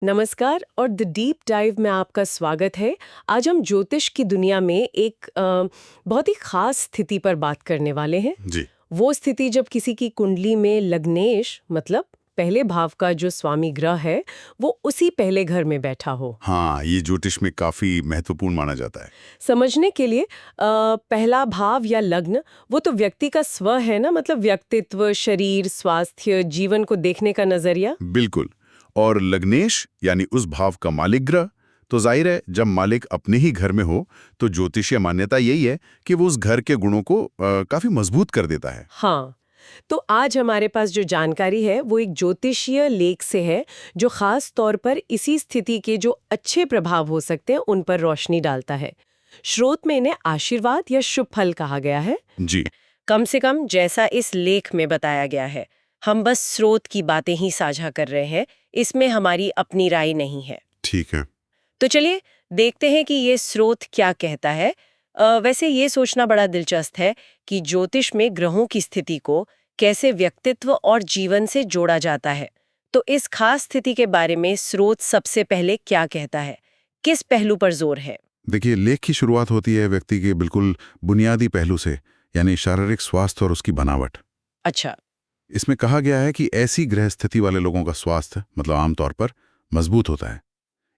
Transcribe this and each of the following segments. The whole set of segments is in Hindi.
नमस्कार और द डीप डाइव में आपका स्वागत है। आज हम ज्योतिष की दुनिया में एक बहुत ही खास स्थिति पर बात करने वाले हैं। जी। वो स्थिति जब किसी की कुंडली में लग्नेश मतलब पहले भाव का जो स्वामी ग्रह है वो उसी पहले घर में बैठा हो। हाँ, ये ज्योतिष में काफी महत्वपूर्ण माना जाता है। समझने के लिए पहला भाव या लग्न वो तो व्यक्ति का स्व है ना, मतलब व्यक्तित्व, शरीर, स्वास्थ्य, जीवन को देखने का नजरिया। बिल्कुल। और लग्नेश यानी उस भाव का मालिक ग्रह, तो जाहिर है जब मालिक अपने ही घर में हो तो ज्योतिषीय मान्यता यही है कि वो उस घर के गुणों को काफी मजबूत कर देता है। हाँ, तो आज हमारे पास जो जानकारी है वो एक ज्योतिषीय लेख से है जो खास तौर पर इसी स्थिति के जो अच्छे प्रभाव हो सकते हैं उन पर रोशनी डालता है। स्रोत में इन्हें आशीर्वाद या शुभ फल कहा गया है। जी। कम से कम जैसा इस लेख में बताया गया है। हम बस स्रोत की बातें ही साझा कर रहे हैं, इसमें हमारी अपनी राय नहीं है। ठीक है। तो चलिए देखते हैं कि ये स्रोत क्या कहता है। वैसे ये सोचना बड़ा दिलचस्प है कि ज्योतिष में ग्रहों की स्थिति को कैसे व्यक्तित्व और जीवन से जोड़ा जाता है। तो इस खास स्थिति के बारे में स्रोत सबसे पहले क्या कहता है, किस पहलू पर जोर है? देखिए, लेख की शुरुआत होती है व्यक्ति के बिल्कुल बुनियादी पहलू से, यानी शारीरिक स्वास्थ्य और उसकी बनावट। अच्छा। इसमें कहा गया है कि ऐसी ग्रह स्थिति वाले लोगों का स्वास्थ्य मतलब आमतौर पर मजबूत होता है।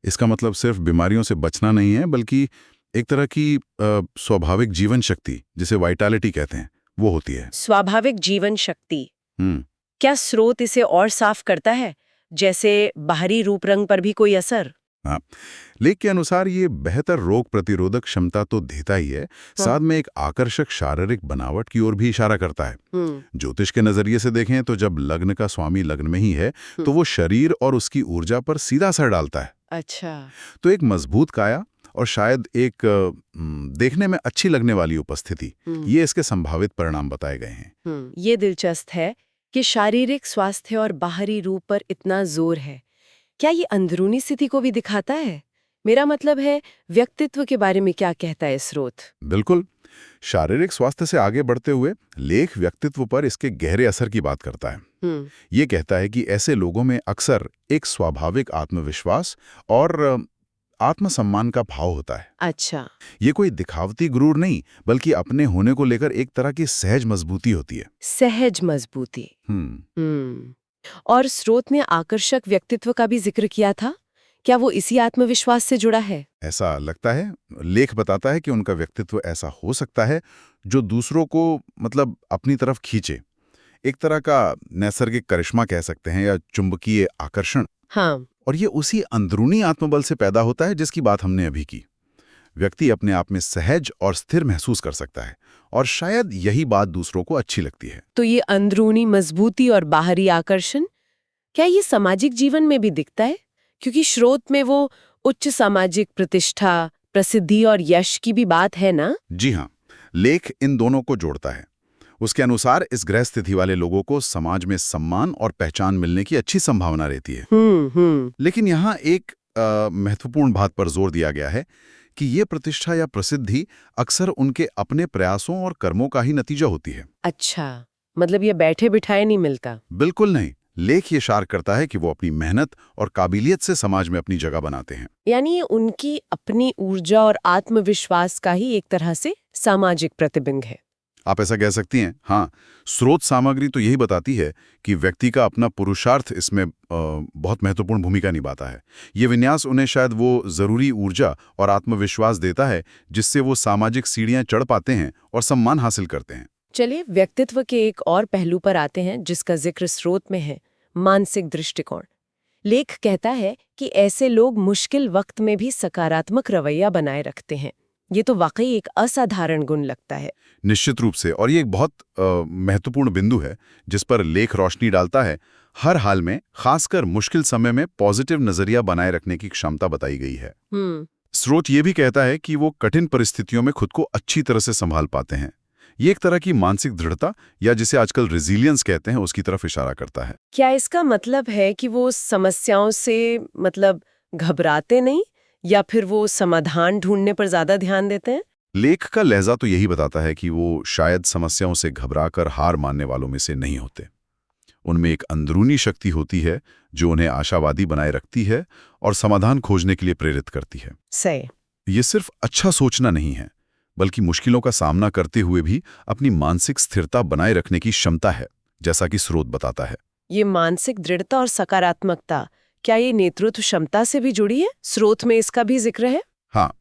इसका मतलब सिर्फ बीमारियों से बचना नहीं है, बल्कि एक तरह की स्वाभाविक जीवन शक्ति, जिसे वाइटैलिटी कहते हैं, वो होती है। स्वाभाविक जीवन शक्ति। हम्म। क्या स्रोत इसे और साफ करता है, जैसे बाहरी रूप रंग पर भी कोई असर? हाँ, लेख के अनुसार ये बेहतर रोग प्रतिरोधक क्षमता तो देता ही है, साथ में एक आकर्षक शारीरिक बनावट की ओर भी इशारा करता है। ज्योतिष के नजरिए से देखें तो जब लग्न का स्वामी लग्न में ही है तो वो शरीर और उसकी ऊर्जा पर सीधा असर डालता है। अच्छा। तो एक मजबूत काया और शायद एक देखने में अच्छी लगने वाली उपस्थिति, ये इसके संभावित परिणाम बताए गए हैं। ये दिलचस्प है कि शारीरिक स्वास्थ्य और बाहरी रूप पर इतना जोर है। क्या ये अंदरूनी स्थिति को भी दिखाता है? मेरा मतलब है व्यक्तित्व के बारे में क्या कहता है स्रोत? बिल्कुल। शारीरिक स्वास्थ्य से आगे बढ़ते हुए लेख व्यक्तित्व पर इसके गहरे असर की बात करता है। ये कहता है कि ऐसे लोगों में अक्सर एक स्वाभाविक आत्मविश्वास और आत्मसम्मान का भाव होता है। अच्छा। ये कोई दिखावती गुरूर नहीं, बल्कि अपने होने को लेकर एक तरह की सहज मजबूती होती है। सहज मजबूती। और स्रोत ने आकर्षक व्यक्तित्व का भी जिक्र किया था। क्या वो इसी आत्मविश्वास से जुड़ा है? ऐसा लगता है। लेख बताता है कि उनका व्यक्तित्व ऐसा हो सकता है जो दूसरों को मतलब अपनी तरफ खींचे। एक तरह का नैसर्गिक करिश्मा कह सकते हैं या चुंबकीय आकर्षण। हाँ। और ये उसी अंदरूनी आत्मबल से पैदा होता है जिसकी बात हमने अभी की। व्यक्ति अपने आप में सहज और स्थिर महसूस कर सकता है और शायद यही बात दूसरों को अच्छी लगती है। तो ये अंदरूनी मजबूती और बाहरी आकर्षण, क्या ये सामाजिक जीवन में भी दिखता है? क्योंकि स्रोत में वो उच्च सामाजिक प्रतिष्ठा, प्रसिद्धि और यश की भी बात है ना? जी हाँ, लेख इन दोनों को जोड़ता है। उसके अनुसार इस ग्रह स्थिति वाले लोगों को समाज में सम्मान और पहचान मिलने की अच्छी संभावना रहती है। लेकिन यहाँ एक महत्वपूर्ण बात पर जोर दिया गया है कि ये प्रतिष्ठा या प्रसिद्धि अक्सर उनके अपने प्रयासों और कर्मों का ही नतीजा होती है। अच्छा, मतलब ये बैठे बिठाए नहीं मिलता? बिल्कुल नहीं। लेख ये इशारा करता है कि वो अपनी मेहनत और काबिलियत से समाज में अपनी जगह बनाते हैं। यानी ये उनकी अपनी ऊर्जा और आत्मविश्वास का ही एक तरह से सामाजिक प्रतिबिंब है। आप ऐसा कह सकती हैं। हाँ, स्रोत सामग्री तो यही बताती है कि व्यक्ति का अपना पुरुषार्थ इसमें बहुत महत्वपूर्ण भूमिका निभाता है। ये विन्यास उन्हें शायद वो जरूरी ऊर्जा और आत्मविश्वास देता है जिससे वो सामाजिक सीढ़ियां चढ़ पाते हैं और सम्मान हासिल करते हैं। चलिए व्यक्तित्व के एक और पहलू पर आते हैं जिसका जिक्र स्रोत में है, मानसिक दृष्टिकोण। लेख कहता है कि ऐसे लोग मुश्किल वक्त में भी सकारात्मक रवैया बनाए रखते हैं। ये तो वाकई एक असाधारण गुण लगता है। निश्चित रूप से, और ये एक बहुत महत्वपूर्ण बिंदु है जिस पर लेख रोशनी डालता है। हर हाल में, खासकर मुश्किल समय में पॉजिटिव नजरिया बनाए रखने की क्षमता बताई गई है। स्रोत ये भी कहता है कि वो कठिन परिस्थितियों में खुद को अच्छी तरह से संभाल पाते हैं। ये एक तरह की मानसिक दृढ़ता या जिसे आजकल रेजिलियंस कहते हैं उसकी तरफ इशारा करता है। क्या इसका मतलब है कि वो समस्याओं से मतलब घबराते नहीं, या फिर वो समाधान ढूंढने पर ज्यादा ध्यान देते हैं? लेख का लहजा तो यही बताता है कि वो शायद समस्याओं से घबराकर हार मानने वालों में से नहीं होते। उनमें एक अंदरूनी शक्ति होती है जो उन्हें आशावादी बनाए रखती है और समाधान खोजने के लिए प्रेरित करती है। सही। ये सिर्फ अच्छा सोचना नहीं है, बल्कि मुश्किलों का सामना करते हुए भी अपनी मानसिक स्थिरता बनाए रखने की क्षमता है, जैसा कि स्रोत बताता है। ये मानसिक दृढ़ता और सकारात्मकता, क्या ये नेतृत्व क्षमता से भी जुड़ी है? स्रोत में इसका भी जिक्र है? हाँ,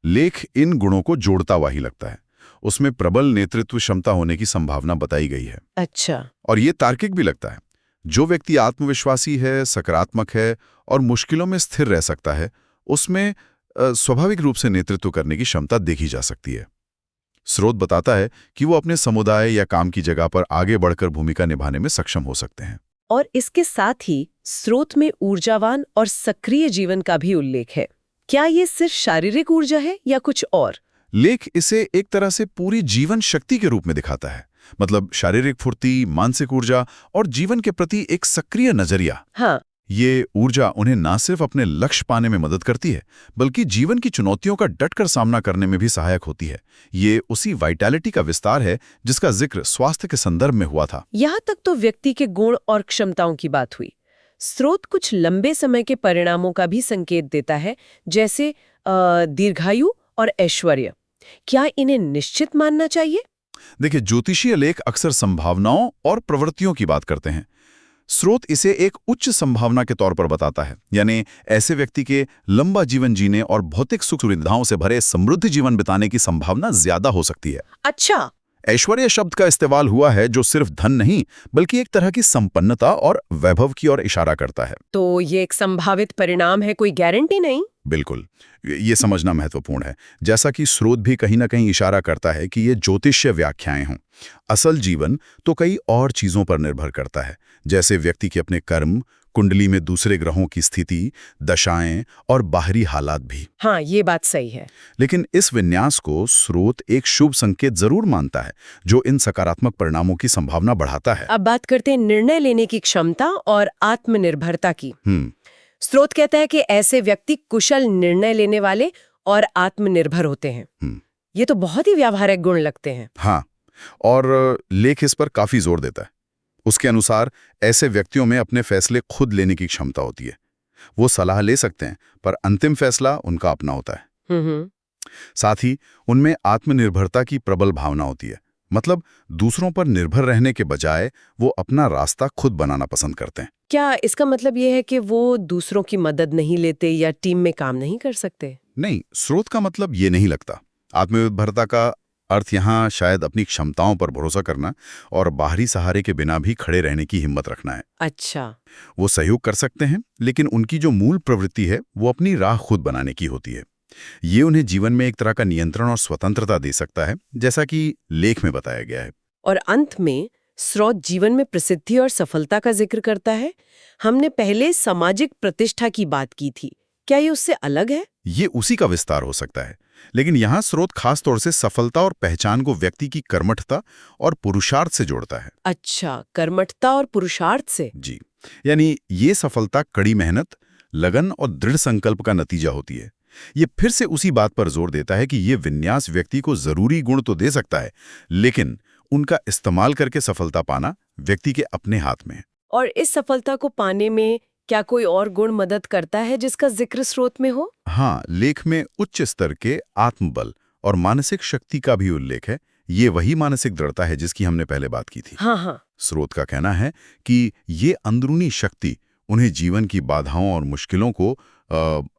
लेख इन गुणों को जोड़ता हुआ ही लगता है। उसमें प्रबल नेतृत्व क्षमता होने की संभावना बताई गई है। अच्छा। और ये तार्किक भी लगता है। जो व्यक्ति आत्मविश्वासी है, सकारात्मक है और मुश्किलों में स्थिर रह सकता है, उसमें स्वाभाविक रूप से नेतृत्व करने की क्षमता देखी जा सकती है। स्रोत बताता है कि वो अपने समुदाय या काम की जगह पर आगे बढ़कर भूमिका निभाने में सक्षम हो सकते हैं। और इसके साथ ही स्रोत में ऊर्जावान और सक्रिय जीवन का भी उल्लेख है। क्या ये सिर्फ शारीरिक ऊर्जा है या कुछ और? लेख इसे एक तरह से पूरी जीवन शक्ति के रूप में दिखाता है। मतलब शारीरिक फुर्ती, मानसिक ऊर्जा और जीवन के प्रति एक सक्रिय नजरिया। हाँ। ये ऊर्जा उन्हें ना सिर्फ अपने लक्ष्य पाने में मदद करती है, बल्कि जीवन की चुनौतियों का डटकर सामना करने में भी सहायक होती है। ये उसी वाइटैलिटी का विस्तार है जिसका जिक्र स्वास्थ्य के संदर्भ में हुआ था। यहाँ तक तो व्यक्ति के गुण और क्षमताओं की बात हुई। स्रोत कुछ लंबे समय के परिणामों का भी संकेत देता है, जैसे दीर्घायु और ऐश्वर्य। क्या इन्हें निश्चित मानना चाहिए? देखिए, ज्योतिषीय लेख अक्सर संभावनाओं और प्रवृत्तियों की बात करते हैं। स्रोत इसे एक उच्च संभावना के तौर पर बताता है, यानी ऐसे व्यक्ति के लंबा जीवन जीने और भौतिक सुख सुविधाओं से भरे समृद्ध जीवन बिताने की संभावना ज्यादा हो सकती है। अच्छा। ऐश्वर्य शब्द का इस्तेमाल हुआ है जो सिर्फ धन नहीं, बल्कि एक तरह की संपन्नता और वैभव की ओर इशारा करता है। तो ये एक संभावित परिणाम है, कोई गारंटी नहीं? बिल्कुल, ये समझना महत्वपूर्ण है। जैसा कि स्रोत भी कहीं ना कहीं इशारा करता है कि ये ज्योतिष्य व्याख्याएं हों। असल जीवन तो कई और चीजों पर निर्भर करता है, जैसे व्यक्ति के अपने कर्म, कुंडली में दूसरे ग्रहों की स्थिति, दशाएं और बाहरी हालात भी। हाँ, ये बात सही है। लेकिन इस विन्यास को स्रोत एक शुभ संकेत जरूर मानता है, जो इन सकारात्मक परिणामों की संभावना बढ़ाता है। अब बात करते हैं निर्णय लेने की क्षमता और आत्मनिर्भरता की। स्रोत कहता है कि ऐसे व्यक्ति कुशल निर्णय लेने वाले और आत्मनिर्भर होते हैं। ये तो बहुत ही व्यावहारिक गुण लगते हैं। हाँ, और लेख इस पर काफी जोर देता है। उसके अनुसार ऐसे व्यक्तियों में अपने फैसले खुद लेने की क्षमता होती है। वो सलाह ले सकते हैं, पर अंतिम फैसला उनका अपना होता है। साथ ही उनमें आत्मनिर्भरता की प्रबल भावना होती है। मतलब दूसरों पर निर्भर रहने के बजाय वो अपना रास्ता खुद बनाना पसंद करते हैं। क्या इसका मतलब ये है कि वो दूसरों की मदद नहीं लेते या टीम में काम नहीं कर सकते? नहीं, स्रोत का मतलब ये नहीं लगता। आत्मनिर्भरता का अर्थ यहाँ शायद अपनी क्षमताओं पर भरोसा करना और बाहरी सहारे के बिना भी खड़े रहने की हिम्मत रखना है। अच्छा। वो सहयोग कर सकते हैं, लेकिन उनकी जो मूल प्रवृत्ति है वो अपनी राह खुद बनाने की होती है। ये उन्हें जीवन में एक तरह का नियंत्रण और स्वतंत्रता दे सकता है, जैसा कि लेख में बताया गया है। और अंत में स्रोत जीवन में प्रसिद्धि और सफलता का जिक्र करता है। हमने पहले सामाजिक प्रतिष्ठा की बात की थी, क्या ये उससे अलग है? ये उसी का विस्तार हो सकता है, लेकिन यहाँ स्रोत खास तौर से सफलता और पहचान को व्यक्ति की कर्मठता और पुरुषार्थ से जोड़ता है। अच्छा, कर्मठता और पुरुषार्थ से? जी, यानी ये सफलता कड़ी मेहनत, लगन और दृढ़ संकल्प का नतीजा होती है। ये फिर से उसी बात पर जोर देता है कि ये विन्यास व्यक्ति को जरूरी गुण तो दे सकता है, लेकिन उनका इस्तेमाल करके सफलता पाना व्यक्ति के अपने हाथ में है। और इस सफलता को पाने में क्या कोई और गुण मदद करता है जिसका जिक्र स्रोत में हो? हाँ, लेख में उच्च स्तर के आत्मबल और मानसिक शक्ति का भी उल्लेख है। ये वही मानसिक दृढ़ता है जिसकी हमने पहले बात की थी। हाँ। स्रोत का कहना है कि ये अंदरूनी शक्ति उन्हें जीवन की बाधाओं और मुश्किलों को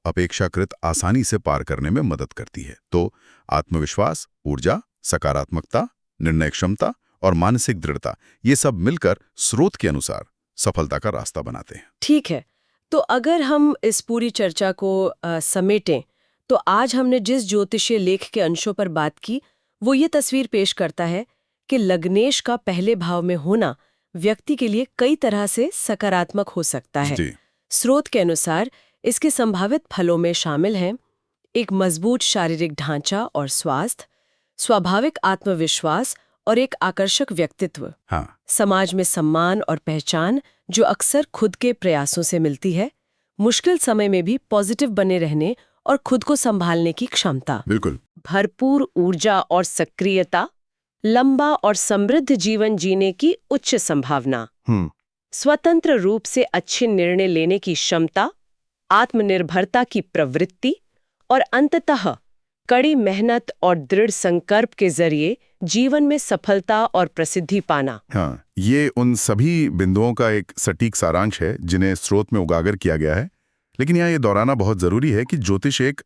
अपेक्षाकृत आसानी से पार करने में मदद करती है। तो आत्मविश्वास, ऊर्जा, सकारात्मकता, निर्णय क्षमता और मानसिक दृढ़ता, ये सब मिलकर स्रोत के अनुसार सफलता का रास्ता बनाते हैं। ठीक है, तो अगर हम इस पूरी चर्चा को समेटें, तो आज हमने जिस ज्योतिषीय लेख के अंशों पर बात की, वो ये तस्वीर पेश करता है कि लग्नेश का पहले भाव में होना व्यक्ति के लिए कई तरह से सकारात्मक हो सकता है। स्रोत के अनुसार इसके संभावित फलों में शामिल हैं एक मजबूत शारीरिक ढांचा और स्वास्थ्य, स्वाभाविक आत्मविश्वास और एक आकर्षक व्यक्तित्व। हाँ। समाज में सम्मान और पहचान जो अक्सर खुद के प्रयासों से मिलती है, मुश्किल समय में भी पॉजिटिव बने रहने और खुद को संभालने की क्षमता। बिल्कुल। भरपूर ऊर्जा और सक्रियता, लंबा और समृद्ध जीवन जीने की उच्च संभावना। स्वतंत्र रूप से अच्छे निर्णय लेने की क्षमता, आत्मनिर्भरता की प्रवृत्ति और अंततः कड़ी मेहनत और दृढ़ संकल्प के जरिए जीवन में सफलता और प्रसिद्धि पाना। हाँ, ये उन सभी बिंदुओं का एक सटीक सारांश है जिन्हें स्रोत में उजागर किया गया है। लेकिन यहाँ ये दोहराना बहुत जरूरी है कि ज्योतिष एक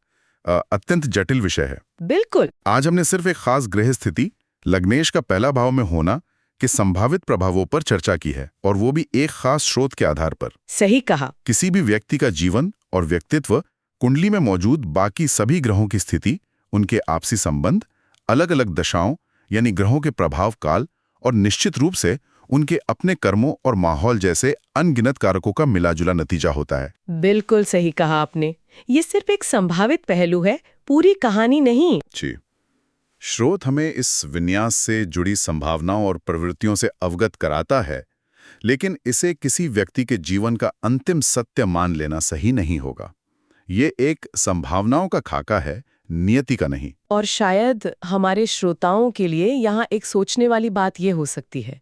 अत्यंत जटिल विषय है। बिल्कुल। आज हमने सिर्फ एक खास गृह स्थिति, लग्नेश का पहला भाव में होना के संभावित प्रभावों पर चर्चा की है, और वो भी एक खास स्रोत के आधार पर। सही कहा। किसी भी व्यक्ति का जीवन और व्यक्तित्व कुंडली में मौजूद बाकी सभी ग्रहों की स्थिति, उनके आपसी संबंध, अलग अलग दशाओं यानी ग्रहों के प्रभाव काल और निश्चित रूप से उनके अपने कर्मों और माहौल जैसे अनगिनत कारकों का मिलाजुला नतीजा होता है। बिल्कुल सही कहा आपने। ये सिर्फ एक संभावित पहलू है, पूरी कहानी नहीं। जी। स्रोत हमें इस विन्यास से जुड़ी संभावनाओं और प्रवृत्तियों से अवगत कराता है, लेकिन इसे किसी व्यक्ति के जीवन का अंतिम सत्य मान लेना सही नहीं होगा। ये एक संभावनाओं का खाका है, नियति का नहीं। और शायद हमारे श्रोताओं के लिए यहाँ एक सोचने वाली बात ये हो सकती है,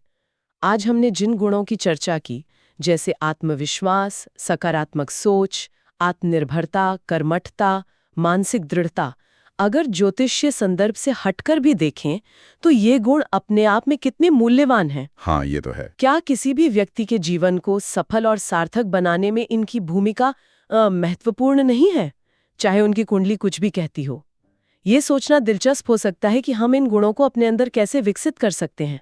आज हमने जिन गुणों की चर्चा की, जैसे आत्मविश्वास, सकारात्मक सोच, आत्मनिर्भरता, कर्मठता, मानसिक दृढ़ता, अगर ज्योतिषीय संदर्भ से हटकर भी देखें तो ये गुण अपने आप में कितने मूल्यवान हैं। हाँ, ये तो है। क्या किसी भी व्यक्ति के जीवन को सफल और सार्थक बनाने में इनकी भूमिका महत्वपूर्ण नहीं है, चाहे उनकी कुंडली कुछ भी कहती हो? ये सोचना दिलचस्प हो सकता है कि हम इन गुणों को अपने अंदर कैसे विकसित कर सकते हैं।